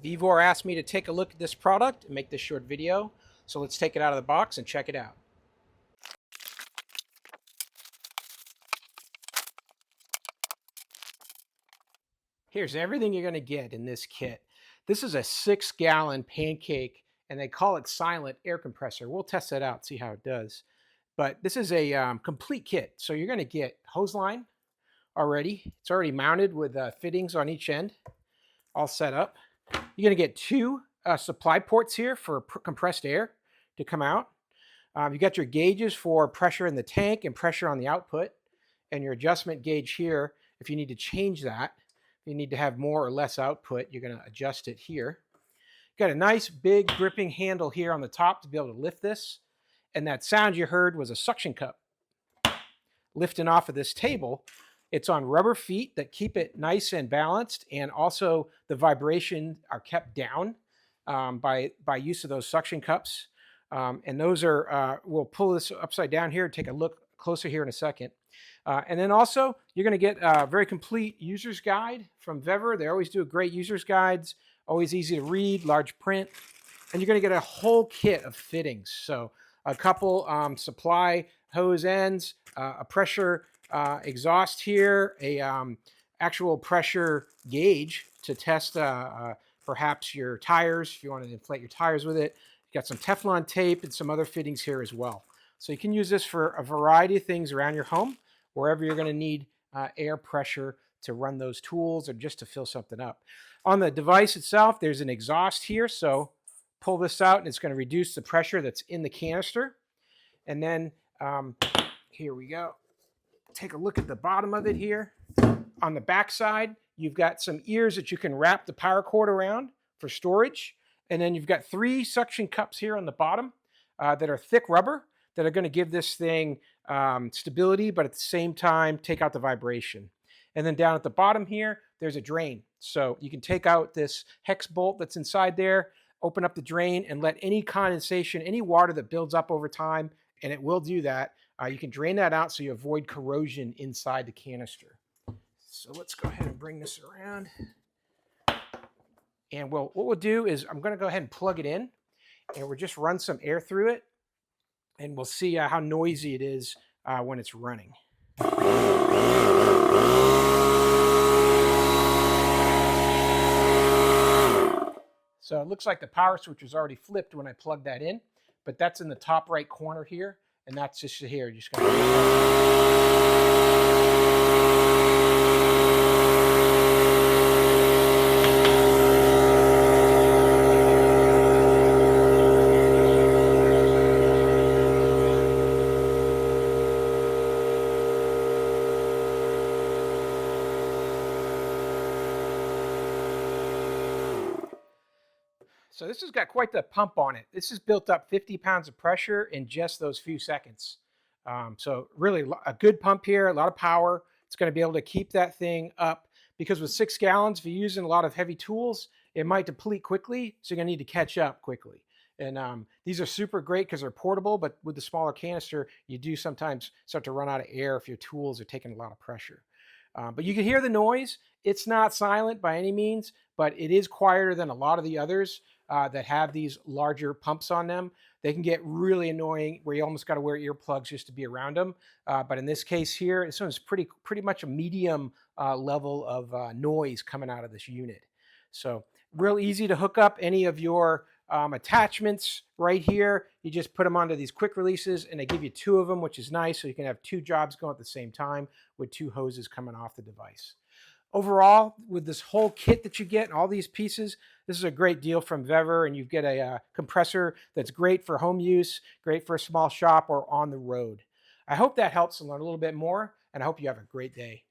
VEVOR asked me to take a look at this product and make this short video, so let's take it out of the box and check it out. Here's everything you're going to get in this kit. This is a 6-gallon Pancake, and they call it silent air compressor. We'll test that out, see how it does. But this is a complete kit. So you're going to get hose line already. It's already mounted with fittings on each end, all set up. You're going to get two supply ports here for compressed air to come out. You got your gauges for pressure in the tank and pressure on the output, and your adjustment gauge here if you need to change that. If you need to have more or less output, you're going to adjust it here. Got a nice big gripping handle here on the top to be able to lift this, and that sound you heard was a suction cup lifting off of this table. It's on rubber feet that keep it nice and balanced, and also the vibration are kept down by use of those suction cups. And those are, we'll pull this upside down here and take a look closer here in a second. And then also, you're going to get a very complete user's guide from VEVOR. They always do great user's guides, always easy to read, large print. And you're going to get a whole kit of fittings. So a couple supply hose ends, a pressure exhaust here, a actual pressure gauge to test perhaps your tires, if you want to inflate your tires with it. You got some Teflon tape and some other fittings here as well. So you can use this for a variety of things around your home, wherever you're going to need air pressure to run those tools or just to fill something up. On the device itself, there's an exhaust here. So pull this out and it's going to reduce the pressure that's in the canister. And then here we go. Take a look at the bottom of it here. On the back side, you've got some ears that you can wrap the power cord around for storage. And then you've got 3 suction cups here on the bottom that are thick rubber that are going to give this thing stability, but at the same time, take out the vibration. And then down at the bottom here, there's a drain. So you can take out this hex bolt that's inside there, open up the drain, and let any condensation, any water that builds up over time, and it will do that, you can drain that out so you avoid corrosion inside the canister. So let's go ahead and bring this around. And what we'll do is I'm going to go ahead and plug it in, and we'll just run some air through it, and we'll see how noisy it is when it's running. So it looks like the power switch was already flipped when I plugged that in, but that's in the top right corner here, and that's just here. Just So this has got quite the pump on it. This has built up 50 pounds of pressure in just those few seconds. So really a good pump here, a lot of power. It's going to be able to keep that thing up because with 6 gallons, if you're using a lot of heavy tools, it might deplete quickly. So you're going to need to catch up quickly. And these are super great because they're portable, but with the smaller canister, you do sometimes start to run out of air if your tools are taking a lot of pressure. But you can hear the noise. It's not silent by any means, but it is quieter than a lot of the others that have these larger pumps on them. They can get really annoying where you almost got to wear earplugs just to be around them. But in this case here, this one's pretty much a medium level of noise coming out of this unit. So real easy to hook up any of your attachments right here. You just put them onto these quick releases, and they give you 2 of them, which is nice. So you can have 2 jobs going at the same time with 2 hoses coming off the device. Overall, with this whole kit that you get and all these pieces, this is a great deal from VEVOR, and you get a compressor that's great for home use, great for a small shop or on the road. I hope that helps to learn a little bit more, and I hope you have a great day.